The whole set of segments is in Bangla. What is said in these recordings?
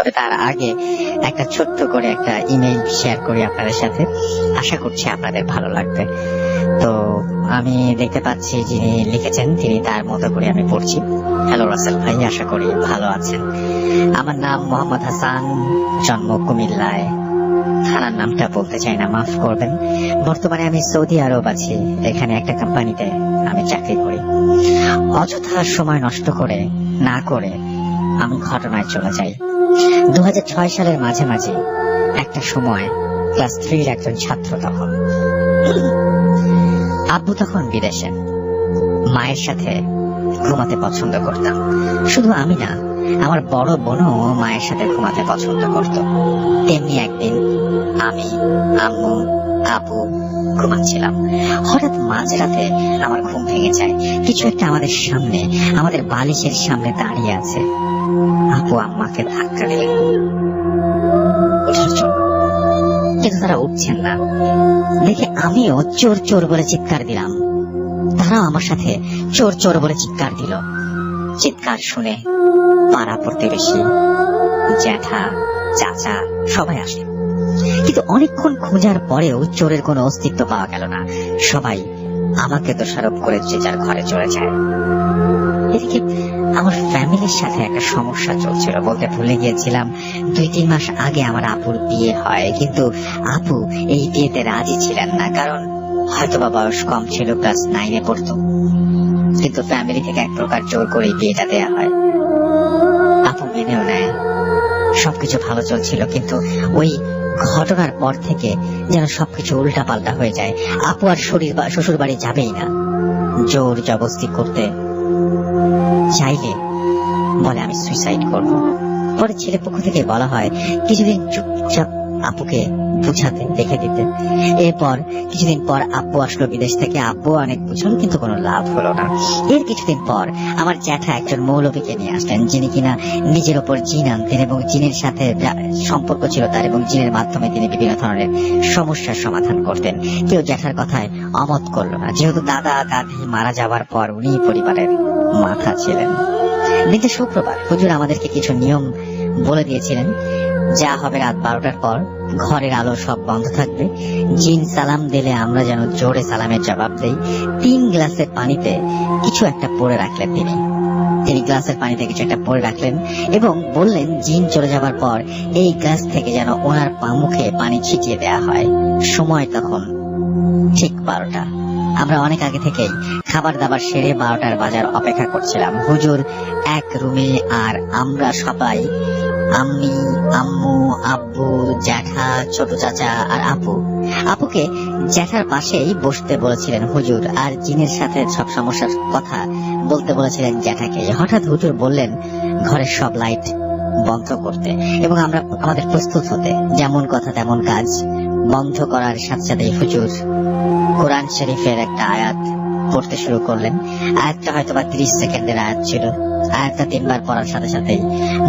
তবে তার আগে একটা ছোট্ট করে একটা ইমেইল শেয়ার করি আপনাদের সাথে, আশা করছি আপনাদের ভালো লাগবে। তো আমি দেখতে পাচ্ছি যিনি লিখেছেন তিনি তার মতো করে আমি পড়ছি। হ্যালো রাসেল ভাই, আশা করি ভালো আছেন। আমার নাম মোহাম্মদ হাসান, জন্ম কুমিল্লায়। থানার নামটা বলতে চাই না, মাফ করবেন। বর্তমানে আমি সৌদি আরব আছি, এখানে একটা কোম্পানিতে আমি চাকরি করি। অযথা সময় নষ্ট করে না করে আমি ঘটনায় চলে যাই। 2006 সালের মাঝামাঝি একটা সময়, ক্লাস 3 একজন ছাত্র তখন। আব্বু তখন বিদেশে। মায়ের সাথে ঘুমাতে পছন্দ করতাম। শুধু আমি না, আমার বড় বোনও মায়ের সাথে ঘুমাতে পছন্দ করত। তেমনি একদিন আমি, আম্মু, আপু ঘুমাচ্ছিলাম। হঠাৎ মাঝরাতে আমার ঘুম ভেঙে যায়। কিছু একটা আমাদের সামনে, আমাদের বালিশের সামনে দাঁড়িয়ে আছে। আপু আম্মাকে ধাক্কা দিলেন ওঠার জন্য, কিন্তু তারা উঠছেন না। দেখে আমিও চোর চোর বলে চিৎকার দিলাম। তারাও আমার সাথে চোর চোর বলে চিৎকার দিল। চিৎকার শুনে পাড়া প্রতিবেশী, জ্যাঠা, চাচা সবাই আসে, কিন্তু অনেকক্ষণ খোঁজার পরেও চোরের কোনো অস্তিত্ব পাওয়া গেল না। সবাই আমাকে দোষারোপ করে যে যার ঘরে চলে যায়। এদিকে আমার ফ্যামিলির সাথে একটা সমস্যা চলছিল। বলতে ভুলে গিয়েছিলাম, 2-3 মাস আগে আমার আপুর বিয়ে হয়, কিন্তু আপু এই বিয়েতে রাজি ছিলেন না। কারণ হয়তোবা বয়স কম ছিল, ক্লাস 9-এ পড়তো। কিন্তু ফ্যামিলি থেকে এক প্রকার জোর করে বিয়েটা দেয়া হয়। আপু মেনেও নেয়। সবকিছু ভালো চলছিল, কিন্তু ওই ঘটনার পর থেকে যেন সবকিছু উল্টা পাল্টা হয়ে যায়। আপু আর শ্বশুর বাড়ি যাবেই না। জোর জবরদস্তি করতে চাইলে বলে আমি সুইসাইড করব। পরে ছেলে পক্ষ থেকে বলা হয় কিছুদিন চুপচাপ আপুকে বুঝাতে, দেখে দিতে। এরপর কিছুদিন পর আব্বু আসলো বিদেশ থেকে। আব্বু অনেক বুঝলো, কিন্তু কোনো লাভ হলো না। এর কিছুদিন পর আমার জ্যাঠা একজন মৌলবীকে নিয়ে আসলেন, যিনি কিনা নিজের ওপর জিন আনতেন এবং জিনের সাথে সম্পর্ক ছিল তার, এবং জিনের মাধ্যমে তিনি বিভিন্ন ধরনের সমস্যার সমাধান করতেন। কেউ জ্যাঠার কথায় অমত করলো না, যেহেতু দাদা দাদি মারা যাওয়ার পর উনি পরিবারের মাথা ছিলেন। দিনটা শুক্রবার। হুজুর আমাদেরকে কিছু নিয়ম বলে দিয়েছিলেন। যা হবে রাত 12টার পর ঘরের আলো সব বন্ধ থাকবে। জিন সালাম দিলে আমরা যেন জোরে সালামের জবাব দেই। 3 গ্লাসের পানিতে কিছু একটা পরে রাখলেন তিনি গ্লাসের পানিতে কিছু একটা পরে রাখলেন এবং বললেন জিন চলে যাবার পর এই গ্লাস থেকে যেন ওনার মুখে পানি ছিটিয়ে দেয়া হয়। সময় তখন ঠিক 12টা। আমরা অনেক আগে থেকেই খাবার দাবার সেরে 12টার বাজার অপেক্ষা করছিলাম। হুজুর এক রুমে, আর আমরা সবাই, আমি, আম্মু, আব্বু, জ্যাঠা, ছোট চাচা আর আপুকে জ্যাঠার পাশেই বসতে বলেছিলেন হুজুর, আর জিনের সাথে সব সমস্যার কথা বলতে বলেছিলেন জ্যাঠাকে। হঠাৎ হুজুর বললেন ঘরের সব লাইট বন্ধ করতে এবং আমরা আমাদের প্রস্তুত হতে। যেমন কথা তেমন কাজ। বন্ধ করার সাথে সাথে হুজুর কোরআন শরীফের একটা আয়াত পড়তে শুরু করলেন। আয়াতটা হয়তোবা 30 সেকেন্ডের আয়াত ছিল। আয়াতটা 3 বার পড়ার সাথে সাথেই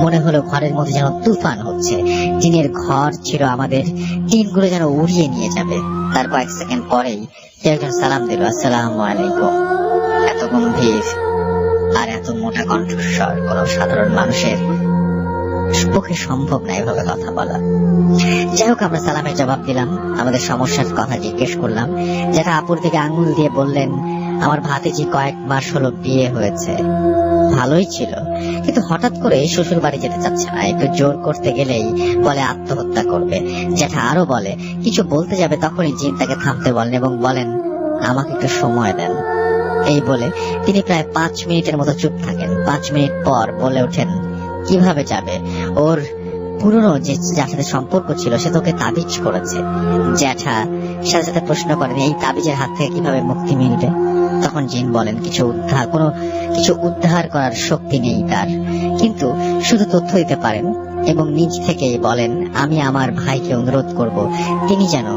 মনে হলো ঘরের মধ্যে যেন তুফান হচ্ছে। টিনের ঘর ছিল আমাদের, টিনগুলো যেন উড়িয়ে নিয়ে যাবে। তার কয়েক সেকেন্ড পরেই কেউ একজন সালাম দিল, আসসালামু আলাইকুম। এত গম্ভীর আর এত মোটা কণ্ঠস্বর কোন সাধারণ মানুষের পক্ষে সম্ভব না এভাবে কথা বলা। যাই হোক, আমরা সালামের জবাব দিলাম, আমাদের সমস্যার কথা জিজ্ঞেস করলাম। যেটা আপুর দিকে আঙ্গুল দিয়ে বললেন আমার ভাতিজি কয়েক মাস হলো বিয়ে হয়েছে, ভালোই ছিল, কিন্তু হঠাৎ করে শ্বশুর বাড়ি যেতে চাচ্ছে না। একটু জোর করতে গেলেই বলে আত্মহত্যা করবে। যেটা আরো বলে কিছু বলতে যাবে, তখনই জিন তাকে থামতে বলেন এবং বলেন আমাকে একটু সময় দেন। এই বলে তিনি প্রায় 5 মিনিটের মতো চুপ থাকেন। 5 মিনিট পর বলে ওঠেন কিভাবে যাবে, ওর পুরনো যে যার সাথে সম্পর্ক ছিল সে তোকে তাবিজ করেছে। জ্যাঠা সাথে সাথে প্রশ্ন করেন এই তাবিজের হাত থেকে কিভাবে মুক্তি মিলবে। তখন জিন বলেন কিছু উদ্ধার করার শক্তি নেই তার, কিন্তু শুধু তথ্য দিতে পারেন এবং নিজ থেকেই বলেন আমি আমার ভাইকে অনুরোধ করব তিনি যেন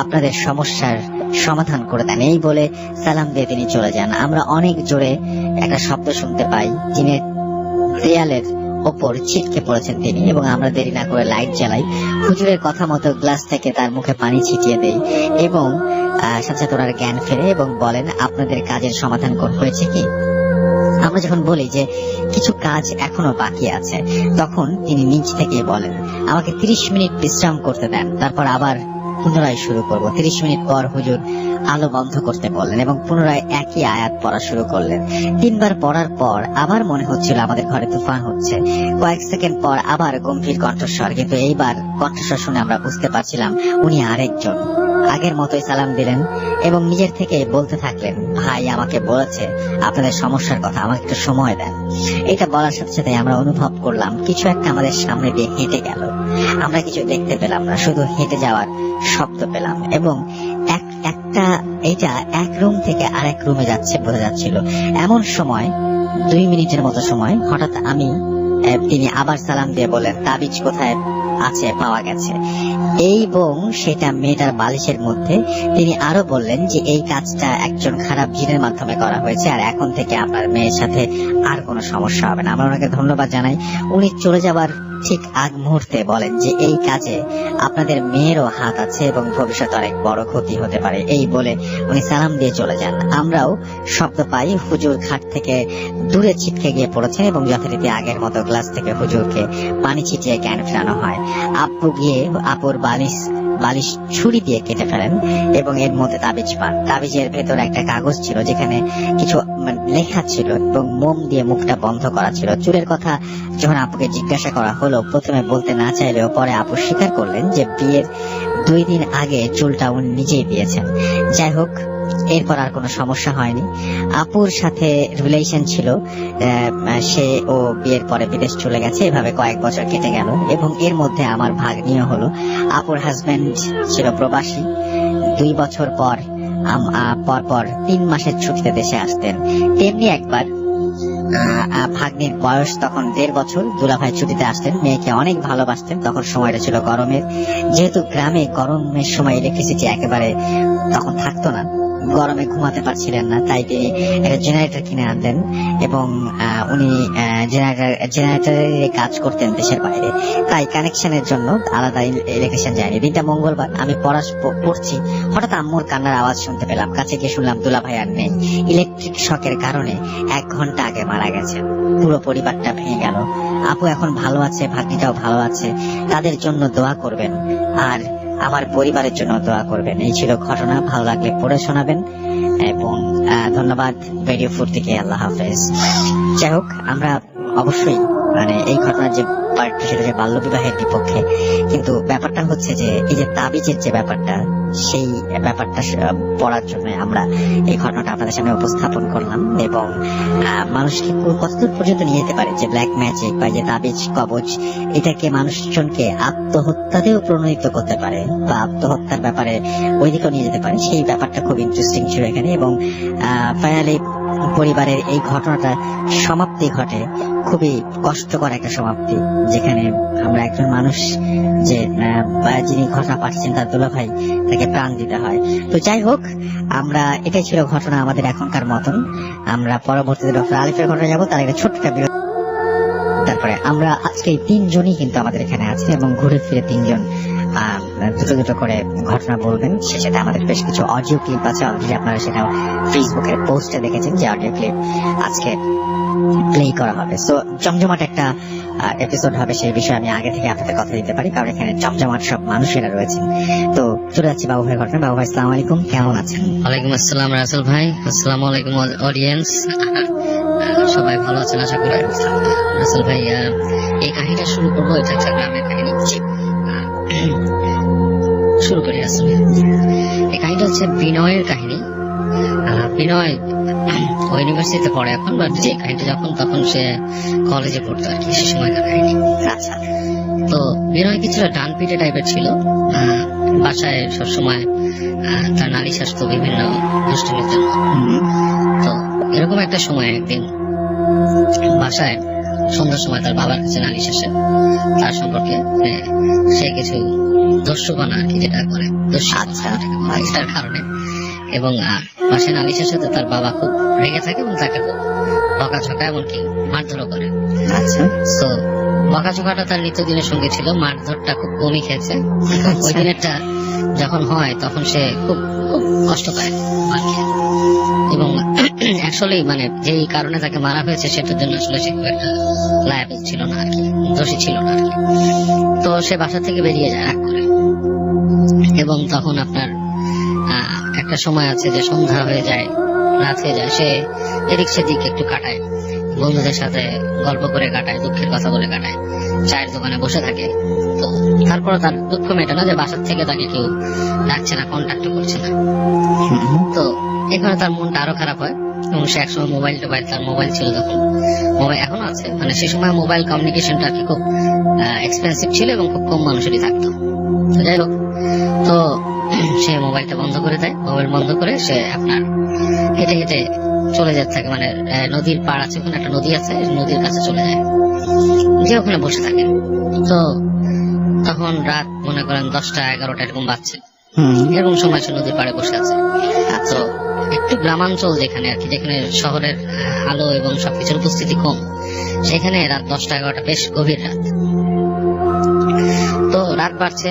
আপনাদের সমস্যার সমাধান করে দেন। এই বলে সালাম দিয়ে তিনি চলে যান। আমরা অনেক জোরে একটা শব্দ শুনতে পাই, জিনের দেয়ালের ওপর ছিটকে পড়েছেন তিনি, এবং আমরা দেরি না করে লাইট জ্বালাই। হুজুরের কথা মতো গ্লাস থেকে তার মুখে পানি ছিটিয়ে দেই এবং সাথে সাথে ওনার জ্ঞান ফেরে এবং বলেন আপনাদের কাজের সমাধান হয়েছে কি। আমরা যখন বলি যে কিছু কাজ এখনো বাকি আছে, তখন তিনি নিজ থেকে বলেন, আমাকে 30 মিনিট বিশ্রাম করতে দেন, তারপর আবার পুনরায় শুরু করব। 30 মিনিট পর হুজুর আলো বন্ধ করতে বললেন এবং পুনরায় একই আয়াত পড়া শুরু করলেন। 3 বার পড়ার পর আবার মনে হচ্ছিল আমাদের ঘরে তুফান হচ্ছে। কয়েক সেকেন্ড পর আবার গম্ভীর কণ্ঠস্বর, কিন্তু এইবার কণ্ঠস্বর শুনে আমরা বুঝতে পারছিলাম উনি আরেকজন। আগের মতোই সালাম দিলেন এবং নিজের থেকে বলতে থাকলেন, ভাই আমাকে বলেছে আপনাদের সমস্যার কথা, আমাকে একটু সময় দেন। এটা বলার সাথে সাথে আমরা অনুভব করলাম কিছু একটা আমাদের সামনে দিয়ে হেঁটে গেল। আমরা কিছু দেখতে পেলাম না, শুধু হেঁটে যাওয়ার শব্দ পেলাম এবং এইটা এক রুম থেকে আরেক রুমে যাচ্ছে বোঝা যাচ্ছিল। এমন সময় 2 মিনিটের মতো সময় হঠাৎ তিনি আবার সালাম দিয়ে বললেন, তাবিজ কোথায় আছে, পাওয়া গেছে। এবং সেটা মেয়েটার বালিশের মধ্যে। তিনি আরো বললেন যে এই কাজটা একজন খারাপ জিনের মাধ্যমে করা হয়েছে, আর এখন থেকে আপনার মেয়ের সাথে আর কোনো সমস্যা হবে না। আমরা ওনাকে ধন্যবাদ জানাই। উনি চলে যাবার ঠিক আগ মুহূর্তে বলেন যে এই কাজে আপনাদের মেয়েরও হাত আছে এবং ভবিষ্যতে অনেক বড় ক্ষতি হতে পারে। এই বলে উনি সালাম দিয়ে চলে যান। আমরাও শব্দ পাই, হুজুর খাট থেকে দূরে ছিটকে গিয়ে পড়েছেন এবং যথারীতি আগের মতো গ্লাস থেকে হুজুরকে পানি ছিটিয়ে জ্ঞান ফেরানো হয়। আব্বু গিয়ে আপুর বালিশ ছুরি দিয়ে কেটে ফেলেন এবং এর মধ্যে তাবিজ পান। তাবিজের ভেতর একটা কাগজ ছিল যেখানে কিছু লেখা ছিল এবং মোম দিয়ে মুখটা বন্ধ করা ছিল। চুলের কথা যখন আপুকে জিজ্ঞাসা করা হলো, প্রথমে বলতে না চাইলেও পরে আপু স্বীকার করলেন যে বিয়ের 2 দিন আগে চুলটা উনি নিজেই দিয়েছেন। যাই হোক, এরপর আর কোনো সমস্যা হয়নি। আপুর সাথে রিলেশন ছিল, সে ও বিয়ের পরে বিদেশ চলে গেছে। এভাবে কয়েক বছর কেটে গেল এবং এর মধ্যে আমার ভাগ্নিও হলো। আপুর হাজবেন্ড ছিল প্রবাসী। 2 বছর পর 3 মাসের ছুটিতে দেশে আসতেন। তেমনি একবার ভাগ্নির বয়স তখন 1.5 বছর। দুলাভাই ছুটিতে আসতেন, মেয়েকে অনেক ভালোবাসতেন। তখন সময়টা ছিল গরমের। যেহেতু গ্রামে গরমের সময় ইলেকট্রিসিটি একেবারে তখন থাকতো না, গরমে ঘুমাতে পারছিলেন না, তাই তিনি একটা জেনারেটর কিনে আনলেন এবং উনি জেনারেটরের কাজ করতেন দেশের বাইরে, তাই কানেকশনের জন্য আলাদা ইলেকট্রিশিয়ান যায়নি। দিনটা মঙ্গলবার, আমি পড়ছি, হঠাৎ আম্মুর কান্নার আওয়াজ শুনতে পেলাম। কাছে গিয়ে শুনলাম দুলাভাই আর নেই। ইলেকট্রিক শকের কারণে 1 ঘন্টা আগে মারা গেছেন। পুরো পরিবারটা ভেঙে গেল। আপু এখন ভালো আছে, ভাগ্নিটাও ভালো আছে। তাদের জন্য দোয়া করবেন আর আমার পরিবারের জন্য দোয়া করবেন। এই ছিল ঘটনা। ভালো লাগলে পড়ে শোনাবেন এবং ধন্যবাদ রেডিও ফুর্তিকে। আল্লাহ হাফেজ। যাই হোক, আমরা অবশ্যই এই ঘটনার যে পার্টটা সেটা যে বাল্য বিবাহের বিপক্ষে, কিন্তু ব্যাপারটা হচ্ছে যে এই যে তাবিজের যে ব্যাপারটা, সেই ব্যাপারটা পড়ার জন্য আমরা এই ঘটনাটা আপনাদের সামনে উপস্থাপন করলাম এবং মানুষকে কতদূর পর্যন্ত নিয়ে যেতে পারে যে ব্ল্যাক ম্যাজিক বা যে তাবিজ কবজ, এটাকে মানুষজনকে আত্মহত্যাতেও প্রণোদিত করতে পারে বা আত্মহত্যার ব্যাপারে ওই দিকেও নিয়ে যেতে পারে। সেই ব্যাপারটা খুব ইন্টারেস্টিং ছিল এখানে এবং ফাইনালি পরিবারের এই ঘটনাটা সমাপ্তি ঘটে। খুবই কষ্টকর একটা সমাপ্তি, যেখানে আমরা একজন মানুষ যে যিনি ঘটনা পাঠিয়েছেন তার দুলাভাই, তাকে প্রাণ দিতে হয়। তো যাই হোক, আমরা এটাই ছিল ঘটনা আমাদের এখনকার মতন। আমরা পরবর্তীতে ডক্টর আলিফের ঘটনা যাবো, তার একটা ছোট্ট বিরতি। তারপরে আমরা আজকে 3 জনই কিন্তু আমাদের এখানে আছে এবং ঘুরে ফিরে 3 জন দুটো করে ঘটনা বলবেন। সে সাথে আমাদের বেশ কিছু অডিও ক্লিপ আছে। অলরেডি আপনারা সেটা ফেসবুকের পোস্টে দেখেছেন যে অডিও ক্লিপ আজকে প্লে করা হবে। সো জমজমাট একটা এপিসোড হবে, সেই বিষয়ে আমি আগে থেকে আপনাদের কথা দিতে পারি, কারণ এখানে জমজমাট সব মানুষেরা রয়েছেন। তো চলে যাচ্ছি বাবু ভাইয়ের ঘটনা। বাবু ভাই, আসসালামু আলাইকুম, কেমন আছেন? ওয়ালাইকুম আসসালাম রাসেল ভাই। আসসালামু আলাইকুম অডিয়েন্স, সবাই ভালো আছেন আশা করি। রাসেল ভাই, এই কাহিনীটা শুরু করবো, এটা একটা গ্রামের কাহিনী। শুরু করি রাসেল ভাই। এই কাহিনীটা হচ্ছে বিনয়ের কাহিনী। বিনয় ইউনিভার্সিটিতে পড়ে এখন, বাট যে কাহিনীটা তখন সে কলেজে পড়তো আর কি, সে সময়কার কাহিনী। আচ্ছা। তো বিনয় কিছুটা ডানপিটে টাইপের ছিল। বাসায় সবসময় তার নালিশ আসতো বিভিন্ন দুষ্টুমির জন্য। তো এরকম একটা সময় একদিন বাসায় সন্ধ্যার সময় তার বাবার কাছে নালিশ আসে তার সম্পর্কে। সে কিছু দস্যুপনা আর কি যেটা করে, এটার কারণে। এবং বাসায় নালিশ আসে তো তার বাবা খুব রেগে থাকে এবং তাকে খুব বকাঝকা এমনকি মারধরও করে। আচ্ছা। তো বকাঝকাটা তার নিত্যদিনের সঙ্গে ছিল, মারধরটা খুব কমই খেয়েছে। ওই দিনেরটা যখন হয় তখন সে খুব খুব কষ্ট পায় মার খেয়ে। এবং অ্যাকচুয়ালি মানে যেই কারণে তাকে মারা হয়েছে সেটার জন্য আসলে সে খুব একটা লায়াবল ছিল না আর কি, দোষী ছিল না আর কি। তো সে বাসা থেকে বেরিয়ে যায় রাগ করে। এবং তখন আপনার একটা সময় আছে যে সন্ধ্যা হয়ে যায়, রাত হয়ে যায়, সে এদিক সেদিক একটু কাটায়, বন্ধুদের সাথে গল্প করে কাটায়, দুঃখের কথা বলে কাটায়, চায়ের দোকানে বসে থাকে। তো তারপরে তার দুঃখ মেটে না যে বাসার থেকে তাকে কেউ ডাকছে না, কন্ট্যাক্ট করছে না। তো এখানে তার মনটা আরো খারাপ হয়। এবং সে একসময় মোবাইল তার মোবাইল ছিল তখন, মোবাইল এখনো আছে, মানে সে সময় মোবাইল কমিউনিকেশনটা কি খুব এক্সপেন্সিভ ছিল এবং খুব কম মানুষেরই থাকতো। তো যাই হোক, তো সে মোবাইলটা বন্ধ করে দেয়। মোবাইল বন্ধ করে সে আপনার হেঁটে হেঁটে চলে যেতে থাকে, মানে নদীর পাড় আছে, ওখানে একটা নদী আছে, নদীর কাছে চলে যায়, যে ওখানে বসে থাকে। তো তখন রাত মনে করেন 10টা-11টা এরকম বাজছে, এরকম সময় সে নদীর পাড়ে বসে আছে। তো একটু গ্রামাঞ্চল যেখানে আর কি, যেখানে শহরের আলো এবং সবকিছুর উপস্থিতি কম, সেখানে রাত 10টা-11টা বেশ গভীর রাত। তো রাত বাড়ছে,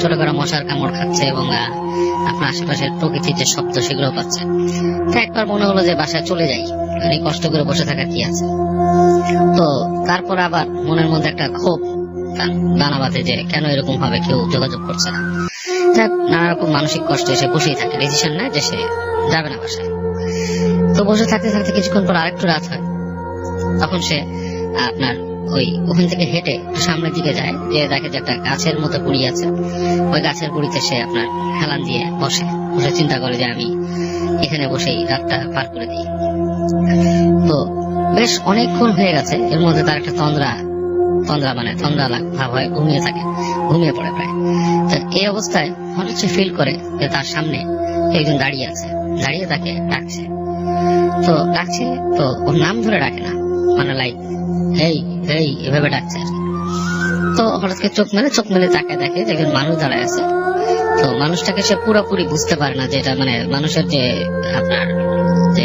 ছোট করে মশার কামড় খাচ্ছে এবং আপনার আশেপাশের প্রকৃতির যে শব্দ সেগুলো পাচ্ছে। তো একবার মনে হলো যে বাসায় চলে যাই, মানে কষ্ট করে বসে থাকা কি আছে। তো তারপর আবার মনের মধ্যে একটা ক্ষোভ দানা বাঁধে যে কেন এরকম হবে, কেউ যোগাযোগ করছে না। নানা রকম মানসিক কষ্ট এসে বসেই থাকে, ডিসিশন নেয় যে সে যাবে না বাসায়। তো বসে থাকতে থাকতে কিছুক্ষণ পর আরেকটু রাত হয়। তখন সে আপনার ওখান থেকে হেঁটে সামনের দিকে যায়, যে দেখে যে একটা গাছের মতো গুড়ি আছে। ওই গাছের গুড়িতে সে আপনার হেলান দিয়ে বসে চিন্তা করে যে আমি এখানে বসেই রাতটা পার করে দিই। তো বেশ অনেকক্ষণ হয়ে গেছে, এর মধ্যে তার একটা তন্দ্রা ভাব হয়, ঘুমিয়ে পড়ে প্রায়। তো এই অবস্থায় হঠাৎ সে ফিল করে যে তার সামনে একজন দাঁড়িয়ে আছে, দাঁড়িয়ে তাকে ডাকছে। তো ওর নাম ধরে ডাকে না, মানে লাইক এই এই এভাবে ডাকছে। তো হঠাৎ করে চোখ মেলে তাকে দেখে যে একজন মানুষ দাঁড়ায় আছে। তো মানুষটাকে সে পুরোপুরি বুঝতে পারে না, যে এটা মানে মানুষের যে আপনার যে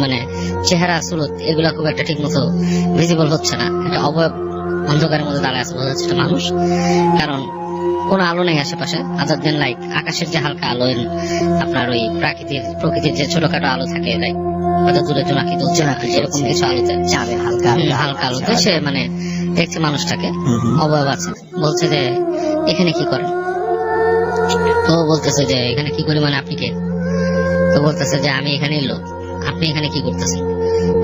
মানে চেহারা সুরত এগুলা খুব একটা ঠিক মতো ভিজিবল হচ্ছে না। একটা অবয়ব অন্ধকারের মধ্যে দাঁড়ায় আছে, বোঝা যাচ্ছে একটা মানুষ, কারণ কোনো আলো নেই আশেপাশে, আদার দেন লাইক আকাশের যে হালকা আলো, আপনার ওই প্রকৃতির যে ছোটখাটো আলো থাকে, লাইক হয়তো দূরে জোনাকি এরকম কিছু আলোতে, হালকা আলোতে সে মানে দেখছে মানুষটাকে, অবয়ব আছে। বলছে যে এখানে কি করেন? তো বলতেছে যে এখানে কি করি মানে আপনি কে? তো বলতেছে যে আমি এখানেই লোক, আপনি এখানে কি করতেছেন?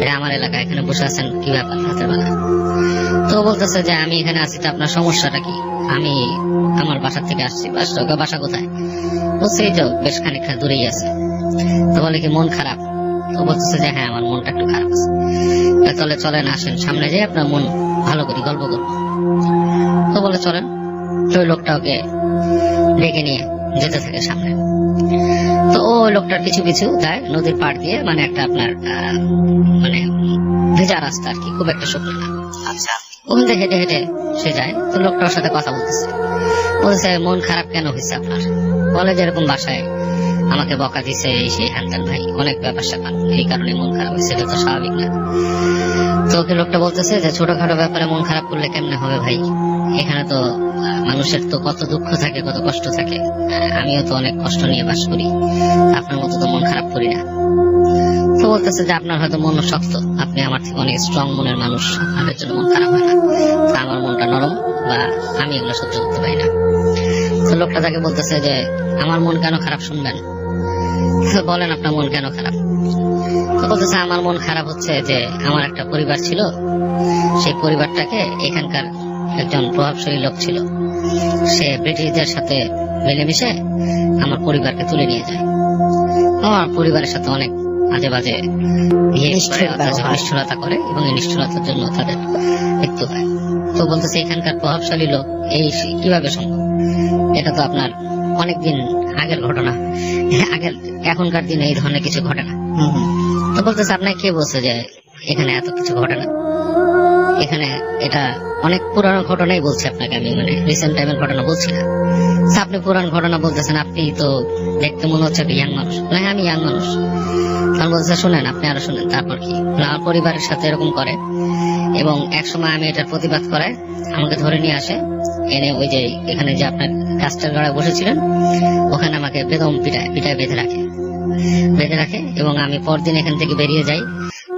এটা আমার এলাকা, এখানে বসে আছেন কি ব্যাপার রাতের বেলা? তো বলতেছে যে আমি এখানে আছি, তো আপনার সমস্যাটা কি? আমি আমার বাসা থেকে আসছি। বাসা কোথায়? বলছে এই তো বেশ খানিকটা দূরেই আছে। তো বলে কি মন খারাপ? তো বলতেছে যে হ্যাঁ আমার মনটা একটু খারাপ আছে। তাহলে চলেন আসেন সামনে যাই, আপনার মন ভালো করি গল্প করবো। তো বলে চলেন। তো ওই লোকটা ওকে ডেকে নিয়ে যেতে থাকে সামনে। তো ওই লোকটার পিছু পিছু যায় নদীর পাড় দিয়ে, মানে একটা আপনার মানে ভেজা রাস্তা আর কি, খুব একটা শুকনো না। আচ্ছা, ওখান থেকে হেঁটে হেঁটে সে যায়। তো লোকটা ওর সাথে কথা বলছে মন খারাপ কেন হয়েছে আপনার? বলে যে এরকম বাসায় আমাকে বকা দিছে, এই সেই হ্যান্ডেল ভাই, অনেক ব্যাপার স্যাপার, এই কারণে মন খারাপ হয়েছে, এটা তো স্বাভাবিক না। তো ওকে লোকটা বলতেছে যে ছোটখাটো ব্যাপারে মন খারাপ করলে কেমনে হবে ভাই? এখানে তো মানুষের তো কত দুঃখ থাকে, কত কষ্ট থাকে, আমিও তো অনেক কষ্ট নিয়ে বাস করি, আপনার মতো তো মন খারাপ করি না। তো বলতেছে যে আপনার হয়তো মন শক্ত, আপনি আমার থেকে অনেক স্ট্রং মনের মানুষ, আপনাদের জন্য মন খারাপ হয় না। আমার মনটা নরম, বা আমি এগুলো সহ্য করতে পারি না। তো লোকটা তাকে বলতেছে যে আমার মন কেন খারাপ শুনবেন? বলেন আপনার মন কেন খারাপ? তো বলতেছে আমার মন খারাপ হচ্ছে যে আমার একটা পরিবার ছিল, সেই পরিবারটাকে এখানকার একজন প্রভাবশালী লোক ছিল, সে ব্রিটিশদের সাথে মিলেমিশে আমার পরিবারকে তুলে নিয়ে যায়। আমার পরিবারের সাথে অনেক আজে বাজে নিষ্ঠুরতা করে এবং এই নিষ্ঠুরতার জন্য তাদের মৃত্যু হয়। তো বলতেছে এখানকার প্রভাবশালী লোক এই কিভাবে সম্ভব? এটা তো আপনার অনেকদিন আগের ঘটনা, এখনকার দিনে এই ধরনের কিছু ঘটে না। তো বলতেছে আপনাকে কে বলছে যে এখানে এত কিছু ঘটে না? এখানে এটা অনেক পুরানো ঘটনাই বলছি আপনাকে, আমি মানে রিসেন্ট টাইমের ঘটনা বলছি না। আপনি পুরান ঘটনা বলতেছেন, আপনি তো দেখতে মনে হচ্ছে একটা ইয়াং মানুষ। হ্যাঁ আমি ইয়াং মানুষ। তখন বলতেছে শুনেন, আপনি আরো শুনেন। তারপর কি? আমার পরিবারের সাথে এরকম করে, এবং এক সময় আমি এটার প্রতিবাদ করাই, আমাকে ধরে নিয়ে আসে, এনে ওই যে এখানে যে আপনার গাছটার গড়ায় বসেছিলেন ওখানে আমাকে বেদম পিটায় বেঁধে রাখে এবং আমি পরদিন এখান থেকে বেরিয়ে যাই,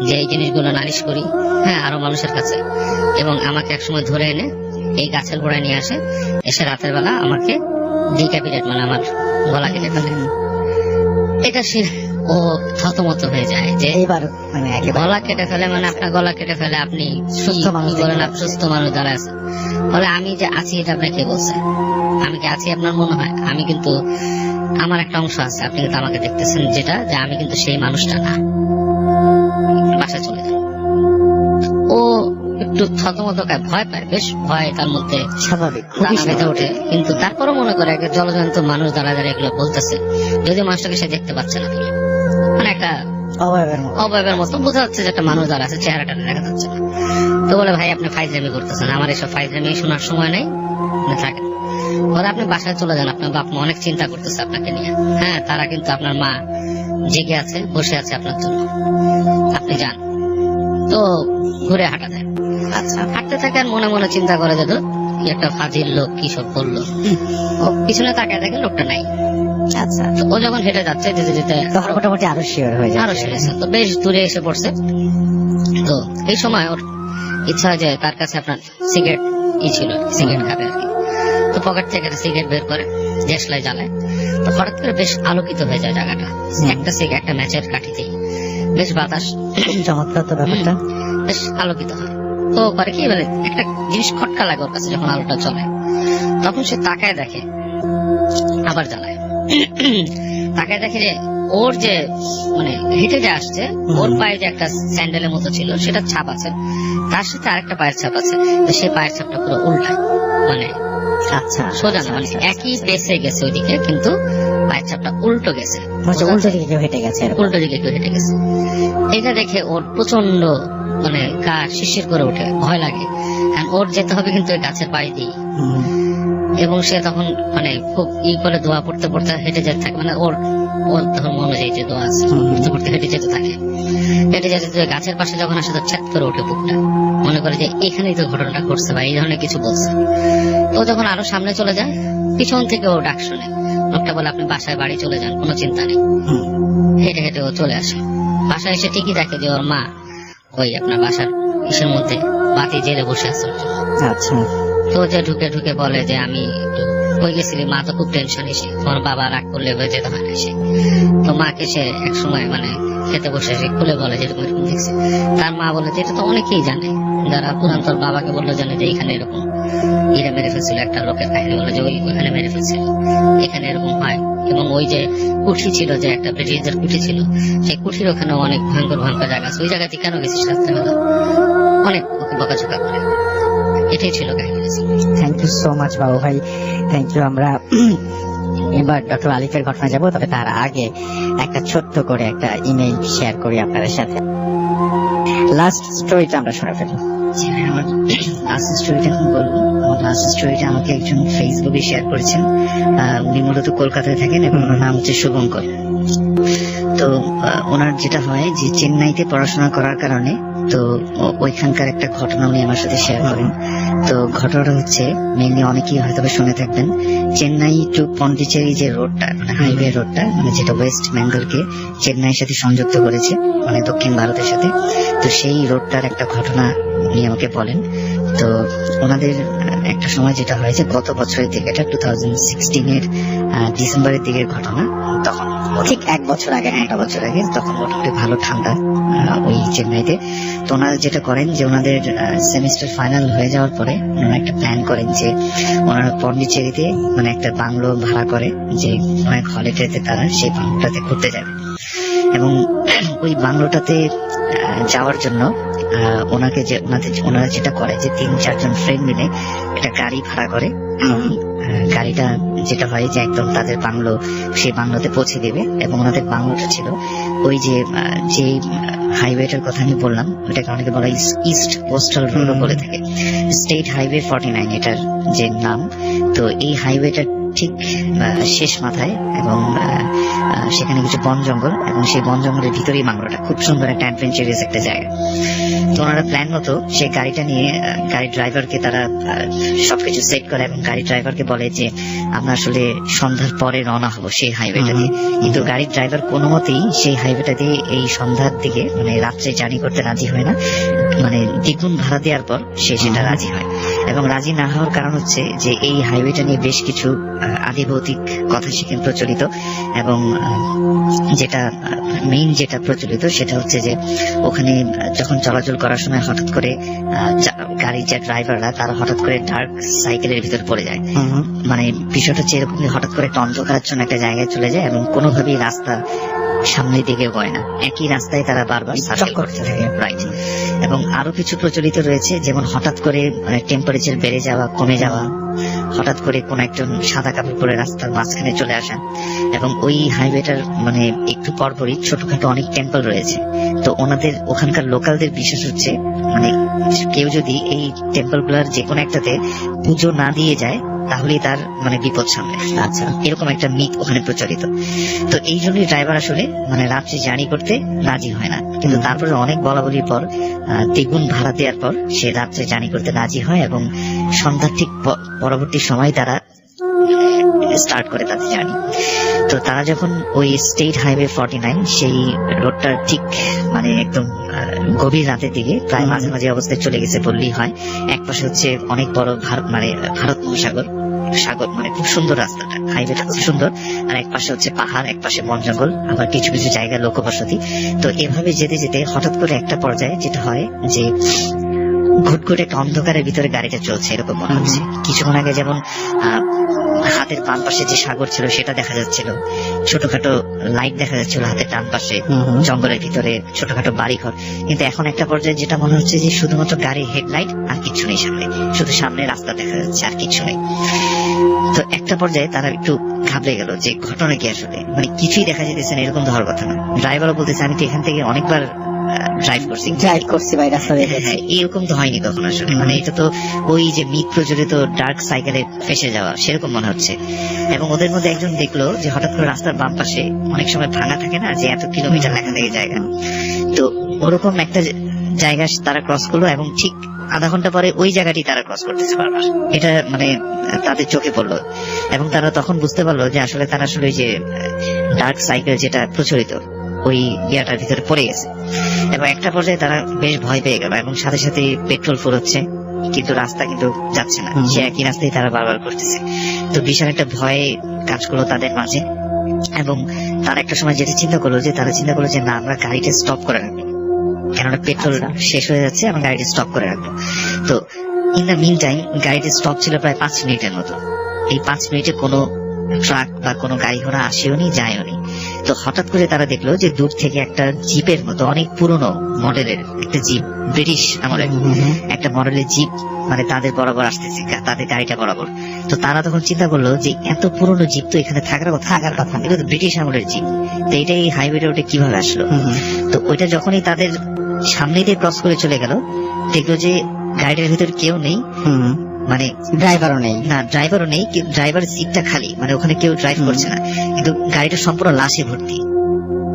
যে এই জিনিসগুলো নালিশ করি, হ্যাঁ, আরো মানুষের কাছে। এবং আমাকে একসময় ধরে এনে এই গাছের গোড়ায় নিয়ে আসে, এসে রাতের বেলা আমাকে ডিক্যাপিটেট, মানে আমার গলা কেটে ফেলে। এটা সে ও থতমত হয়ে যায় যে এইবার মানে একেবারে গলা কেটে ফেলে, মানে আপনার গলা কেটে ফেলে, আপনি সুস্থ মানুষ কি বলেন, দেখতে আপনি সুস্থ মানুষ দাঁড়ায় আছে, বলে আমি যে আছি এটা আপনাকে কে বলছে? আমি কি আছি আপনার মনে হয়? আমি কিন্তু আমার একটা অংশ আছে, আপনি কিন্তু আমাকে দেখতেছেন যেটা, যে আমি কিন্তু সেই মানুষটা না। বাসায় চলে যান। ও একটু থতমত খায়, ভয় পায়, বেশ ভয় তার মধ্যে স্বাভাবিক, দানা খুবই বেঁধে স্বাভাবিক। ওঠে, কিন্তু তারপরও মনে করে একটা জলজন্ত মানুষ দাঁড়ায় এগুলো বলতেছে, যদিও মানুষটাকে সে দেখতে পাচ্ছে না, মানে একটা অবয়বের মতো। অবয়বের মতো বোঝা যাচ্ছে যে একটা মানুষ দাঁড়া আছে, চেহারাটা দেখা যাচ্ছে না। তো বলে, ভাই আপনি ফাইজলামি করতেছেন, আমার এসব ফাইজলামি শোনার সময় নেই, আপনি থাকেন। বলে, আপনি বাসায় চলে যান, আপনার বাপ মা অনেক চিন্তা করতেছে আপনাকে নিয়ে, হ্যাঁ, তারা কিন্তু আপনার মা জেগে আছে, বসে আছে আপনার জন্য, আপনি যান। তো ঘুরে হাঁটা দেয়। আচ্ছা, হাঁটতে থাকে আর মনে মনে চিন্তা করে যে ধুর, কি একটা ফাজিল লোক, কি সব বললো। ও পিছনে তাকায় দেখে লোকটা নাই। আচ্ছা, তো ও যখন হেঁটে যাচ্ছে, যেতে যেতে তখন মোটামুটি আরো শিওর হয়ে যায়। আরো সেরেছে, তো বেশ দূরে এসে পড়ছে। তো এই সময় ওর ইচ্ছা হয় যে তার কাছে আপনার সিগারেট ছিল, সিগারেট খাবে আর কি। তো পকেট থেকে একটা সিগারেট বের করে দেশলাই জ্বালায়। তো হঠাৎ করে বেশ আলোকিত হয়ে যায় জায়গাটা, একটা সিগারেট, একটা ম্যাচের কাঠিতেই বেশ বাতাস, চমৎকার তো ব্যাপারটা। বেশ আলোকিত হয়। তো করে কি, মানে একটা জিনিস খটকা লাগে ওর কাছে যখন আলোটা চলে, তখন সে তাকায় দেখে, আবার জ্বালায়, তাকায় দেখে যে ওর যে মানে হেঁটে যে আসছে, ওর পায়ে যে একটা স্যান্ডেলের মতো ছিল সেটা ছাপ আছে, তার সাথে আরেকটা পায়ের ছাপ আছে। তো সেই পায়ের ছাপটা পুরো উল্টা, মানে আচ্ছা, সোজা না, মানে একই পেসে গেছে ওইদিকে, কিন্তু পায়ের ছাপটা উল্টো গেছে, উল্টো দিকে কেউ হেঁটে গেছে এরকম। উল্টো দিকে কেউ হেঁটে গেছে। এটা দেখে ওর প্রচন্ড মানে গা শিরশির করে ওঠে, ভয় লাগে, কারণ ওর যেতে হবে কিন্তু ওই গাছের পায়ে দিয়ে। হুম, এবং সে তখন মানে খুব করে দোয়া পড়তে পড়তে হেঁটে যেতে থাকে, মানে ওর ধর্ম অনুযায়ী যে দোয়া আছে পড়তে পড়তে হেঁটে যেতে থাকে। হেঁটে যেতে যেতে গাছের পাশে যখন আসে, তো ছ্যাত করে ওঠে বুকটা, মনে করে যে এখানেই তো ঘটনাটা ঘটছে বা এই ধরনের কিছু বলছে। তো যখন আরো সামনে চলে যায়, পিছন থেকে ও ডাক শুনে, লোকটা বলে আপনি বাসায় বাড়ি চলে যান, কোনো চিন্তা নেই। হুম, হেঁটে হেঁটে ও চলে আসে। বাসায় এসে ঠিকই দেখে যে ওর মা ওই আপনার বাসার ইসের মধ্যে বাতি জেলে বসে আছে ওর জন্য। আচ্ছা, তো যে ঢুকে ঢুকে বলে যে আমি একটু হয়ে গেছিলি, মা তো খুব টেনশন এসে, তোমার বাবা রাগ করলে হয়ে যেতে হয় না সে। তো মাকে সে এক সময় মানে খেতে বসে সে খুলে বলে যেরকম এরকম দেখছে। তার মা বলে যে এটা তো অনেকেই জানে, যারা পুরান তোর বাবাকে বললো জানে যে এখানে এরকম ইরে মেরে ফেলছিল, একটা লোকের কাহিনী বলে যে ওইখানে মেরে ফেলছিল, এখানে এরকম হয়। এবং ওই যে কুঠি ছিল, যে একটা ব্রিটিশদের কুঠি ছিল, সেই কুঠির ওখানে অনেক ভয়ঙ্কর ভয়ঙ্কর জায়গা আছে, ওই জায়গাতে কেন গেছিস রাত্রেবেলা, অনেক ওকে বকাঝকা করে। এটাই ছিল কাহিনী। থ্যাংক ইউ সো মাচ বাবু ভাই, থ্যাংক ইউ। আমরা এবার ডক্টর আলিফের ঘটনা যাব, তবে তার আগে একটা ছোট্ট করে একটা ইমেইল শেয়ার করি আপনাদের সাথে। লাস্ট স্টোরিটা আমরা শুনে ফেলি। আমার লাস্ট স্টোরিটা এখন বলবো। আমার লাস্ট স্টোরিটা আমাকে একজন ফেসবুকে শেয়ার করেছেন। উনি মূলত কলকাতায় থাকেন এবং ওনার নাম হচ্ছে শুভঙ্কর। তো ওনার যেটা হয় যে চেন্নাইতে পড়াশোনা করার কারণে তো ওইখানকার একটা ঘটনা উনি আমার সাথে শেয়ার করেন। তো ঘটনাটা হচ্ছে, মেনলি অনেকেই হয়তো শুনে থাকবেন, চেন্নাই টু পন্ডিচেরি যে রোডটা, মানে হাইওয়ে রোডটা, মানে যেটা ওয়েস্ট বেঙ্গলকে চেন্নাইয়ের সাথে সংযুক্ত করেছে, মানে দক্ষিণ ভারতের সাথে। তো সেই রোডটার একটা ঘটনা উনি আমাকে বলেন। তো ওনাদের একটা সময় যেটা হয়েছে, গত বছরের দিকে, এটা 2016-এর ডিসেম্বরের দিকের ঘটনা। তখন ঠিক এক বছর আগে, একটা বছর আগে, তখন মোটামুটি ভালো ঠান্ডা ওই চেন্নাইতে। তো ওনারা যেটা করেন যে ওনাদের সেমিস্টার ফাইনাল হয়ে যাওয়ার পরে ওনারা একটা প্ল্যান করেন যে ওনারা পন্ডিচেরিতে মানে একটা বাংলো ভাড়া করে, যে অনেক হলিডেতে তারা সেই বাংলোটাতে ঘুরতে যাবে। এবং ওই বাংলোটাতে যাওয়ার জন্য ওনারা যেটা করে যে 3-4 জন ফ্রেন্ড মিলে একটা গাড়ি ভাড়া করে। গাড়িটা যেটা হয় যে একদম তাদের বাংলো, সেই বাংলোতে পৌঁছে দেবে। এবং ওনাদের বাংলোটা ছিল ওই যে হাইওয়েটার কথা আমি বললাম, ওটাকে অনেকে বলা ইস্ট কোস্টাল রোড বলে থাকে, স্টেট হাইওয়ে 49 এটার যে নাম। তো এই হাইওয়েটার ঠিক শেষ মাথায়, এবং সেখানে কিছু বন জঙ্গল, এবং সেই বন জঙ্গলের ভিতরেই বাংলোটা। খুব সুন্দর একটা অ্যাডভেঞ্চারাস একটা জায়গা। তো ওনারা প্ল্যান মতো সেই গাড়িটা নিয়ে গাড়ির ড্রাইভারকে তারা সবকিছু সেট করে, এবং গাড়ির ড্রাইভারকে বলে যে আমরা আসলে সন্ধ্যার পরে রওনা হবো সেই হাইওয়েটা দিয়ে। কিন্তু গাড়ির ড্রাইভার কোনো মতেই সেই হাইওয়েটা দিয়ে এই সন্ধ্যার দিকে, মানে রাত্রে জার্নি করতে রাজি হয় না। মানে দ্বিগুণ ভাড়া দেওয়ার পর সে সেটা রাজি হয়, এবং রাজি না হওয়ার কারণ হচ্ছে যে এই হাইওয়েটা নিয়ে বেশ কিছু আদিভৌতিক কথা সেখানে প্রচলিত, এবং যেটা মেইন যেটা প্রচলিত সেটা হচ্ছে যে ওখানে যখন চলাচল করার সময় হঠাৎ করে গাড়ির যে ড্রাইভাররা তারা হঠাৎ করে ডার্ক সাইকেলের ভিতর পড়ে যায়। মানে বিষয়টা হচ্ছে এরকম, হঠাৎ করে একটা অন্ধকারাচ্ছন্ন একটা জায়গায় চলে যায় এবং কোনোভাবেই রাস্তা সামনের দিকে হয় না, একই রাস্তায় তারা বারবার সার্কেল করতে থাকে। রাইট। এবং আরো কিছু প্রচলিত রয়েছে, যেমন হঠাৎ করে টেম্পারেচার বেড়ে যাওয়া, কমে যাওয়া, হঠাৎ করে কোন একজন সাদা কাপড় পরে রাস্তার মাঝখানে চলে আসা, এবং ওই হাইওয়েটার মানে একটু পরপরই ছোটখাটো অনেক টেম্পল রয়েছে। তো ওনাদের ওখানকার লোকালদের বিশ্বাস হচ্ছে মানে কেউ যদি এই টেম্পল গুলার যে কোনো একটাতে পুজো না দিয়ে যায় তাহলেই তার মানে বিপদ সামনে। আচ্ছা, এরকম একটা মিথ ওখানে প্রচলিত। তো এই জন্যই ড্রাইভার আসলে মানে রাত্রে জার্নি করতে রাজি হয় না, কিন্তু তারপরে অনেক বলাবলির পর দ্বিগুণ ভাড়া দেওয়ার পর সে রাত্রে জার্নি করতে রাজি হয়, এবং সন্ধ্যার ঠিক পরবর্তী সময় তারা স্টার্ট করে তাদের জার্নি। তো তারা যখন ওই স্টেট হাইওয়ে 49 সেই রোডটার ঠিক মানে একদম গভীর রাতের দিকে প্রায় মাঝে মাঝে অবস্থায় চলে গেছে বললেই হয়। এক পাশে হচ্ছে অনেক বড় ভারত মহাসাগর, মানে খুব সুন্দর রাস্তাটা, হাইওয়েটা খুব সুন্দর, আর এক পাশে হচ্ছে পাহাড়, এক পাশে বন জঙ্গল, আবার কিছু কিছু জায়গায় লোকবসতি। তো এভাবে যেতে যেতে হঠাৎ করে একটা পর্যায়ে যেটা হয় যে ঘুটঘুট একটা অন্ধকারের ভিতরে গাড়িটা চলছে এরকম মনে হচ্ছে। কিছুক্ষণ আগে যেমন হাতের বাম পাশে যে সাগর ছিল সেটা দেখা যাচ্ছিল, ছোটখাটো লাইট দেখা যাচ্ছিল হাতের ডান পাশে, জঙ্গলের ভিতরে ছোটখাটো বাড়িঘর। কিন্তু এখন একটা পর্যায়ে যেটা মনে হচ্ছে যে শুধুমাত্র গাড়ির হেডলাইট আর কিছু নেই সামনে, শুধু সামনে রাস্তা দেখা যাচ্ছে আর কিছু নেই। তো একটা পর্যায়ে তারা একটু ঘাবড়ে গেল যে ঘটনা কি আসলে, মানে কিছুই দেখা যেতেছে না, এরকম তো হওয়ার কথা না। ড্রাইভারও বলতেছে আমি তো এখান থেকে অনেকবার ড্রাইভ করছি ভাই রাস্তায়, হ্যাঁ এরকম তো হয়নি কখনো আসলে। মানে এটা তো ওই যে মিথ প্রচলিত ডার্ক সাইকেলে ফেসে যাওয়া সেরকম মনে হচ্ছে। এবং ওদের মধ্যে একজন দেখলো যে হঠাৎ করে রাস্তার বাম পাশে অনেক সময় ভাঙা থাকে না, যে এত কিলোমিটার লেখা থাকে জায়গা, তো ওরকম একটা জায়গা তারা ক্রস করলো, এবং ঠিক আধা ঘন্টা পরে ওই জায়গাটি তারা ক্রস করতেছে বারবার। এটা মানে তাদের চোখে পড়লো, এবং তারা তখন বুঝতে পারলো যে আসলে তারা আসলে ওই যে ডার্ক সাইকেল যেটা প্রচলিত ওই ইয়াটার ভিতরে পড়ে গেছে। এবং একটা পর্যায়ে তারা বেশ ভয় পেয়ে গেল, এবং সাথে সাথে পেট্রোল ফুরোচ্ছে কিন্তু রাস্তা কিন্তু যাচ্ছে না, সে একই রাস্তায় তারা বারবার করতেছে। তো বিশাল একটা ভয় কাজ করলো তাদের মাঝে, এবং তারা একটা সময় যেটা চিন্তা করলো যে না আমরা গাড়িটা স্টপ করে রাখবো, কেননা পেট্রোল শেষ হয়ে যাচ্ছে, এবং গাড়িটা স্টপ করে রাখবো। তো ইন দ্য মিন টাইম গাড়িটা স্টপ ছিল প্রায় 5 মিনিটের মতো। এই 5 মিনিটে কোনো ট্রাক বা কোনো গাড়ি ঘোড়া আসেও নি যায়ও নি। তো হঠাৎ করে তারা দেখলো যে দূর থেকে একটা জিপের মতো অনেক পুরনো মডেলের একটা জিপ, ব্রিটিশ আমলের একটা মডেলের জিপ মানে তাদের বরাবর আসতেছে, তাদের গাড়িটা বরাবর। তো তারা তখন চিন্তা করলো যে এত পুরনো জিপ তো এখানে থাকার কথা, এটা তো ব্রিটিশ আমলের জিপ, তো এটা এই হাইওয়ে রোডে কিভাবে আসলো? তো ওইটা যখনই তাদের সামনে দিয়ে ক্রস করে চলে গেল, দেখলো যে গাড়িটার ভিতরে কেউ নেই, মানে ড্রাইভারও নেই, ড্রাইভার সিটটা খালি, মানে ওখানে কেউ ড্রাইভ করছে না, কিন্তু গাড়িটা সম্পূর্ণ লাশে ভর্তি।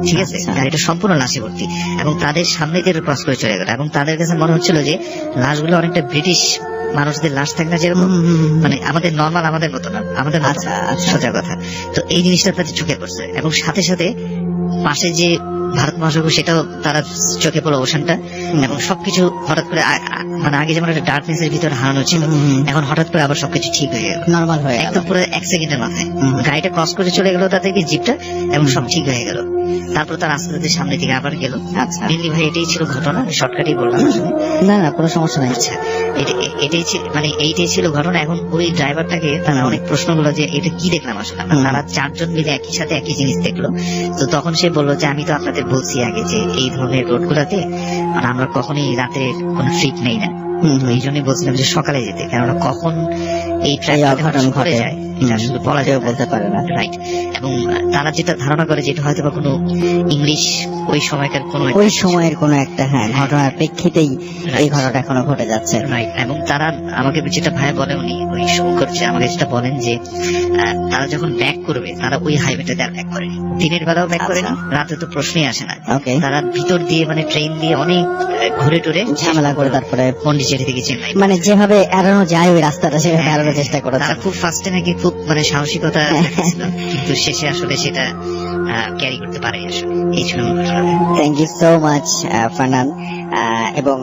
ঠিক আছে, গাড়িটা সম্পূর্ণ লাশে ভর্তি, এবং তাদের সামনে দিয়ে ক্রস করে চলে গেল। এবং তাদের কাছে মনে হচ্ছিল যে লাশগুলো অনেকটা ব্রিটিশ মানুষদের লাশ থাকে না যেরকম, মানে আমাদের নর্মাল, আমাদের মতো না, আমাদের সোজা কথা। তো এই জিনিসটা তাদের চোখে পড়ছে, এবং সাথে সাথে পাশে যে ভারত মহাসাগর সেটাও তারা চোখে পড়লো, ওশানটা। এবং সবকিছু হঠাৎ করে মানে আগে যেমন একটা ডার্কনেস এর ভিতরে হারানো ছিল, এখন হঠাৎ করে আবার সবকিছু ঠিক হয়ে গেল, নর্মাল হয়ে একদম পুরো 1 সেকেন্ডের মাথায় গাড়িটা ক্রস করে চলে গেল তাদেরকে জিপটা, এবং সব ঠিক হয়ে গেল। তারপর তার আস্তে আস্তে সামনের দিকে আবার গেল। মেনলি ভাই এটাই ছিল ঘটনা, শর্টকাটই বললাম। না কোনো সমস্যা নাই। আচ্ছা, এইটাই ছিল ঘটনা। এখন ওই ড্রাইভারটাকে তারা অনেক প্রশ্নগুলো যে এটা কি দেখলাম আসলে, তারা 4 জন মিলে একই সাথে একই জিনিস দেখলো। তো তখন সে বললো যে আমি তো আপনাদের বলছি আগে যে এই ধরনের রোড গুলাতে মানে আমরা কখনই রাতে কোনো ফ্রিক নেই না, এই জন্যই বলছিলাম যে সকালে যেতে, কেননা কখন এই ঘটনা ঘটে যায় এটা আসলে বলা কেউ যায় বলতে পারে না। রাইট। এবং তারা যেটা ধারণা করে যেটা হয়তো বা কোনো ইংলিশ ওই সময়কার কোনো ওই সময়ের কোনো একটা ঘটনার প্রেক্ষিতেই এই ঘটনাটা এখনো ঘটে যাচ্ছে। রাইট। এবং তারা আমাকে যেটা ভাই বলে, উনি ওই শুভঙ্কর যে আমাকে যেটা বলেন যে তারা যখন ব্যাক করবে তারা ওই হাইওয়েটাতে আর ব্যাক করেনি, দিনের বেলাও ব্যাক করেনি, রাতে তো প্রশ্নই আসে না। ওকে, তারা ভিতর দিয়ে মানে ট্রেন দিয়ে অনেক ঘুরে টুরে ঝামেলা করে তারপরে পন্ডিচেরি থেকে চেন্নাই, মানে যেভাবে এড়ানো যায় ওই রাস্তাটা সেভাবে এড়ানোর চেষ্টা করেছে। তারা খুব ফার্স্টে নাকি খুব মানে সাহসিকতা দেখিয়েছিল, কিন্তু শেষে আসলে সেটা ক্যারি করতে পারেনি আসলে। এই ছিল আমার ঘটনা। Thank you so much Farhan. এবং